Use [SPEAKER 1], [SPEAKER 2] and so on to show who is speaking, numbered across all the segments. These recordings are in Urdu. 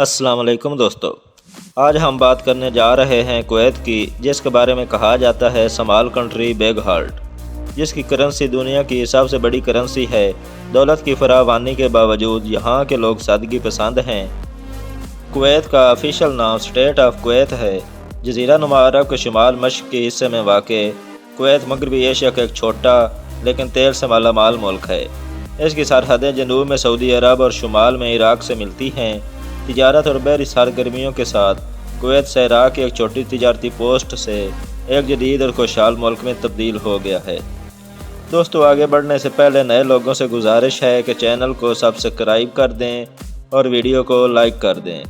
[SPEAKER 1] السلام علیکم دوستو، آج ہم بات کرنے جا رہے ہیں کویت کی، جس کے بارے میں کہا جاتا ہے سمال کنٹری بیگ ہارٹ، جس کی کرنسی دنیا کی سب سے بڑی کرنسی ہے۔ دولت کی فراوانی کے باوجود یہاں کے لوگ سادگی پسند ہیں۔ کویت کا آفیشیل نام اسٹیٹ آف کویت ہے۔ جزیرہ نما عرب کے شمال مشرق کے حصے میں واقع کویت مغربی ایشیا کا ایک چھوٹا لیکن تیل سے مالا مال ملک ہے۔ اس کی سرحدیں جنوب میں سعودی عرب اور شمال میں عراق سے ملتی ہیں۔ تجارت اور بحری سرگرمیوں کے ساتھ کویت سے عراق کی ایک چھوٹی تجارتی پوسٹ سے ایک جدید اور خوشحال ملک میں تبدیل ہو گیا ہے۔ دوستو، آگے بڑھنے سے پہلے نئے لوگوں سے گزارش ہے کہ چینل کو سبسکرائب کر دیں اور ویڈیو کو لائک کر دیں۔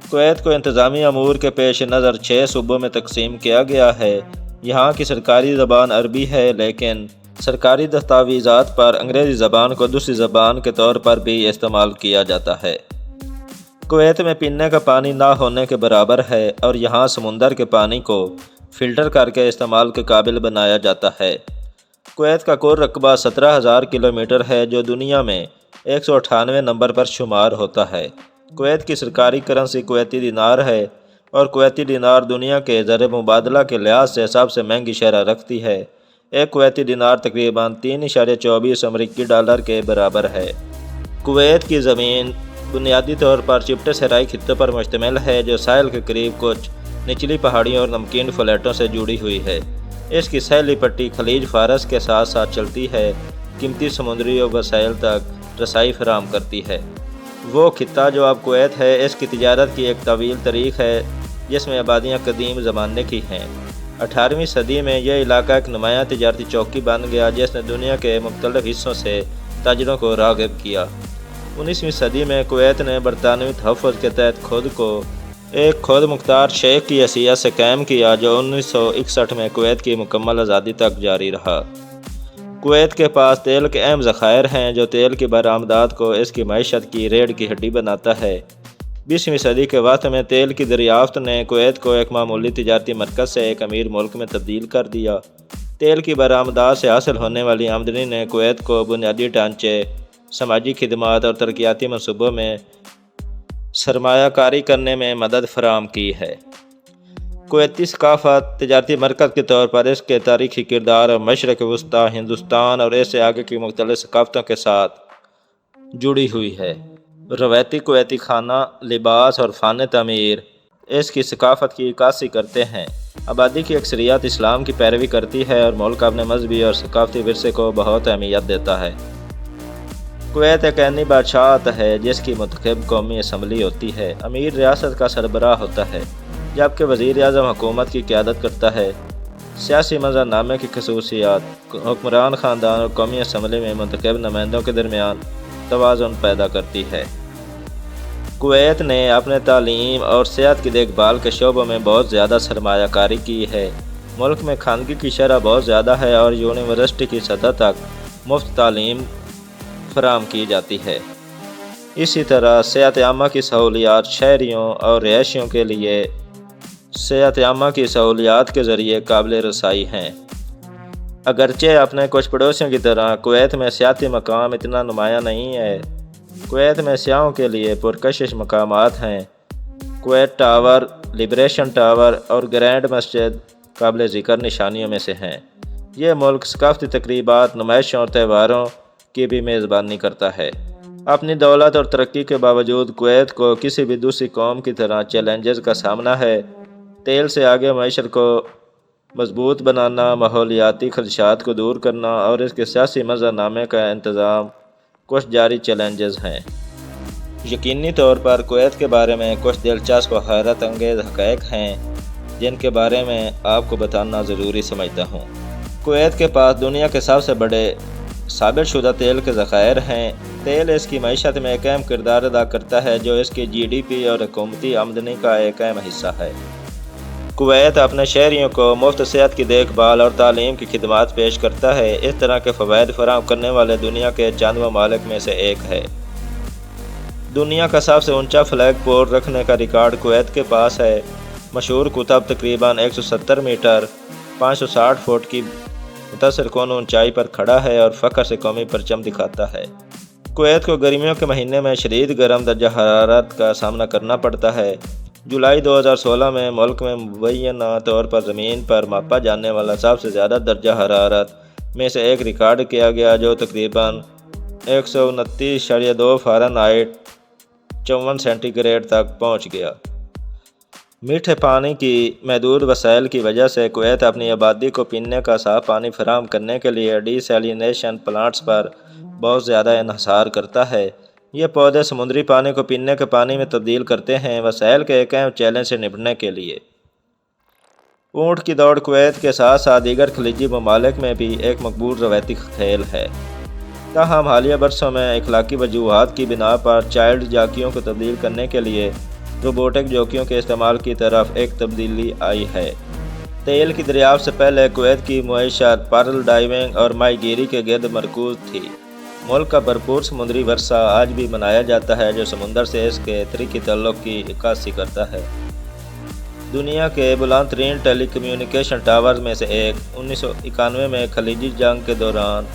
[SPEAKER 1] کویت کو انتظامی امور کے پیش نظر 6 صوبوں میں تقسیم کیا گیا ہے۔ یہاں کی سرکاری زبان عربی ہے، لیکن سرکاری دستاویزات پر انگریزی زبان کو دوسری زبان کے طور پر بھی استعمال کیا جاتا ہے۔ کویت میں پینے کا پانی نہ ہونے کے برابر ہے اور یہاں سمندر کے پانی کو فلٹر کر کے استعمال کے قابل بنایا جاتا ہے۔ کویت کا کل رقبہ 17,000 کلومیٹر ہے، جو دنیا میں 198 نمبر پر شمار ہوتا ہے۔ کویت کی سرکاری کرنسی کویتی دینار ہے اور کویتی دینار دنیا کے زر مبادلہ کے لحاظ سے سب سے مہنگی شرح رکھتی ہے۔ ایک کویتی دینار تقریباً 3.24 امریکی ڈالر کے برابر ہے۔ کویت کی زمین بنیادی طور پر چپٹے صحرائی خطے پر مشتمل ہے، جو ساحل کے قریب کچھ نچلی پہاڑیوں اور نمکین فلیٹوں سے جڑی ہوئی ہے۔ اس کی ساحلی پٹی خلیج فارس کے ساتھ ساتھ چلتی ہے، قیمتی سمندری وسائل تک رسائی فراہم کرتی ہے۔ وہ خطہ جو اب کویت ہے، اس کی تجارت کی ایک طویل تاریخ ہے، جس میں آبادیاں قدیم زمانے کی ہیں۔ 18ویں صدی میں یہ علاقہ ایک نمایاں تجارتی چوکی بن گیا، جس نے دنیا کے مختلف حصوں سے تاجروں کو راغب کیا۔ 19ویں صدی میں کویت نے برطانوی تحفظ کے تحت خود کو ایک خود مختار شیخ کی حیثیت سے قائم کیا، جو 1961 میں کویت کی مکمل آزادی تک جاری رہا۔ کویت کے پاس تیل کے اہم ذخائر ہیں، جو تیل کی برآمدات کو اس کی معیشت کی ریڑھ کی ہڈی بناتا ہے۔ 20ویں صدی کے وسط میں تیل کی دریافت نے کویت کو ایک معمولی تجارتی مرکز سے ایک امیر ملک میں تبدیل کر دیا۔ تیل کی برآمدات سے حاصل ہونے والی آمدنی نے کویت کو بنیادی ڈھانچے، سماجی خدمات اور ترقیاتی منصوبوں میں سرمایہ کاری کرنے میں مدد فراہم کی ہے۔ کویتی ثقافت تجارتی مرکز کے طور پر اس کے تاریخی کردار اور مشرق وسطیٰ، ہندوستان اور اس سے آگے کی مختلف ثقافتوں کے ساتھ جڑی ہوئی ہے۔ روایتی کویتی کھانا، لباس اور فن تعمیر اس کی ثقافت کی عکاسی کرتے ہیں۔ آبادی کی اکثریت اسلام کی پیروی کرتی ہے اور ملک اپنے مذہبی اور ثقافتی ورثے کو بہت اہمیت دیتا ہے۔ کویت ایک آئینی بادشاہت ہے، جس کی منتخب قومی اسمبلی ہوتی ہے۔ امیر ریاست کا سربراہ ہوتا ہے، جبکہ وزیر اعظم حکومت کی قیادت کرتا ہے۔ سیاسی منظر نامے کی خصوصیات حکمران خاندان اور قومی اسمبلی میں منتخب نمائندوں کے درمیان توازن پیدا کرتی ہے۔ کویت نے اپنے تعلیم اور صحت کی دیکھ بھال کے شعبوں میں بہت زیادہ سرمایہ کاری کی ہے۔ ملک میں خواندگی کی شرح بہت زیادہ ہے اور یونیورسٹی کی سطح تک مفت تعلیم فراہم کی جاتی ہے۔ اسی طرح صحت عامہ کی سہولیات شہریوں اور رہائشیوں کے لیے صحت عامہ کی سہولیات کے ذریعے قابل رسائی ہیں۔ اگرچہ اپنے کچھ پڑوسیوں کی طرح کویت میں سیاحتی مقام اتنا نمایاں نہیں ہے۔ کویت میں سیاحوں کے لیے پرکشش مقامات ہیں۔ کویت ٹاور، لبریشن ٹاور اور گرینڈ مسجد قابل ذکر نشانیوں میں سے ہیں۔ یہ ملک ثقافتی تقریبات، نمائشوں اور تہواروں کی بھی میزبانی کرتا ہے۔ اپنی دولت اور ترقی کے باوجود کویت کو کسی بھی دوسری قوم کی طرح چیلنجز کا سامنا ہے۔ تیل سے آگے معیشت کو مضبوط بنانا، ماحولیاتی خدشات کو دور کرنا اور اس کے سیاسی منظر نامے کا انتظام کچھ جاری چیلنجز ہیں۔ یقینی طور پر کویت کے بارے میں کچھ دلچسپ و حیرت انگیز حقائق ہیں، جن کے بارے میں آپ کو بتانا ضروری سمجھتا ہوں۔ کویت کے پاس دنیا کے سب سے بڑے ثابت شدہ تیل کے ذخائر ہیں۔ تیل اس کی معیشت میں ایک اہم کردار ادا کرتا ہے، جو اس کی جی ڈی پی اور حکومتی آمدنی کا ایک اہم حصہ ہے۔ کویت اپنے شہریوں کو مفت صحت کی دیکھ بھال اور تعلیم کی خدمات پیش کرتا ہے۔ اس طرح کے فوائد فراہم کرنے والے دنیا کے چند ممالک میں سے ایک ہے۔ دنیا کا سب سے اونچا فلیگ پول رکھنے کا ریکارڈ کویت کے پاس ہے۔ مشہور قطب تقریباً 170 میٹر 560 فٹ کی متاثر کن اونچائی پر کھڑا ہے اور فخر سے قومی پرچم دکھاتا ہے۔ کویت کو گرمیوں کے مہینے میں شدید گرم درجہ حرارت کا سامنا کرنا پڑتا ہے۔ جولائی 2016 میں ملک میں مبینہ طور پر زمین پر ماپا جانے والا سب سے زیادہ درجہ حرارت میں سے ایک ریکارڈ کیا گیا، جو تقریباً 129.2 فارنہائٹ 54 سینٹی گریڈ تک پہنچ گیا۔ میٹھے پانی کی محدود وسائل کی وجہ سے کویت اپنی آبادی کو پینے کا صاف پانی فراہم کرنے کے لیے ڈی سیلینیشن پلانٹس پر بہت زیادہ انحصار کرتا ہے۔ یہ پودے سمندری پانی کو پینے کے پانی میں تبدیل کرتے ہیں۔ وسائل کے ایک اہم چیلنج سے نمٹنے کے لیے اونٹ کی دوڑ کویت کے ساتھ ساتھ دیگر خلیجی ممالک میں بھی ایک مقبول روایتی کھیل ہے، تاہم حالیہ برسوں میں اخلاقی وجوہات کی بنا پر چائلڈ جاکیوں کو تبدیل کرنے کے لیے روبوٹک جوکیوں کے استعمال کی طرف ایک تبدیلی آئی ہے۔ تیل کی دریافت سے پہلے کویت کی معیشت پرل ڈائیونگ اور ماہی گیری کے گرد مرکوز تھی۔ ملک کا بھرپور سمندری ورثہ آج بھی منایا جاتا ہے، جو سمندر سے اس کے تاریخی تعلق کی عکاسی کرتا ہے۔ دنیا کے بلند ترین ٹیلی کمیونیکیشن ٹاورز میں سے ایک 1991 میں خلیجی جنگ کے دوران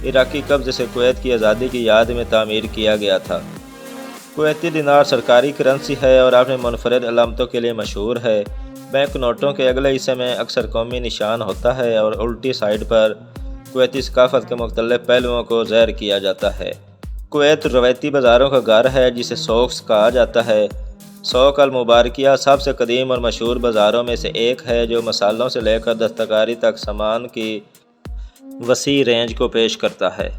[SPEAKER 1] عراقی قبضے سے کویت کی آزادی کی یاد میں تعمیر کیا گیا تھا۔ کویتی دینار سرکاری کرنسی ہے اور اپنے منفرد علامتوں کے لیے مشہور ہے۔ بینک نوٹوں کے اگلے حصے میں اکثر قومی نشان ہوتا ہے اور الٹی سائیڈ پر کویتی ثقافت کے مختلف پہلوؤں کو ظاہر کیا جاتا ہے۔ کویت روایتی بازاروں کا گھر ہے جسے سوقس کہا جاتا ہے۔ سوق المبارکیہ سب سے قدیم اور مشہور بازاروں میں سے ایک ہے، جو مصالحوں سے لے کر دستکاری تک سامان کی وسیع رینج کو پیش کرتا ہے۔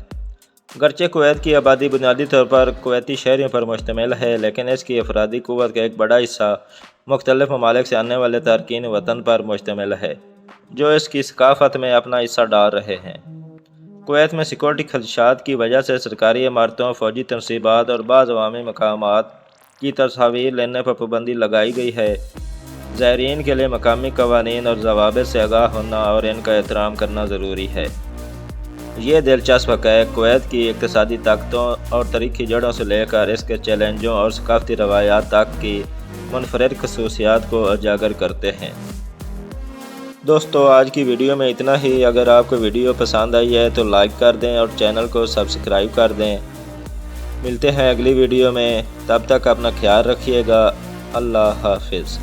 [SPEAKER 1] گرچہ کویت کی آبادی بنیادی طور پر کویتی شہریوں پر مشتمل ہے، لیکن اس کی افرادی قوت کا ایک بڑا حصہ مختلف ممالک سے آنے والے تارکین وطن پر مشتمل ہے، جو اس کی ثقافت میں اپنا حصہ ڈال رہے ہیں۔ کویت میں سیکورٹی خدشات کی وجہ سے سرکاری عمارتوں، فوجی تنصیبات اور بعض عوامی مقامات کی تصاویر لینے پر پابندی لگائی گئی ہے۔ زائرین کے لیے مقامی قوانین اور ضوابط سے آگاہ ہونا اور ان کا احترام کرنا ضروری ہے۔ یہ دلچسپ حقائق کویت کی اقتصادی طاقتوں اور تاریخی جڑوں سے لے کر اس کے چیلنجوں اور ثقافتی روایات تک کی منفرد خصوصیات کو اجاگر کرتے ہیں۔ دوستو، آج کی ویڈیو میں اتنا ہی۔ اگر آپ کو ویڈیو پسند آئی ہے تو لائک کر دیں اور چینل کو سبسکرائب کر دیں۔ ملتے ہیں اگلی ویڈیو میں، تب تک اپنا خیال رکھیے گا۔ اللہ حافظ۔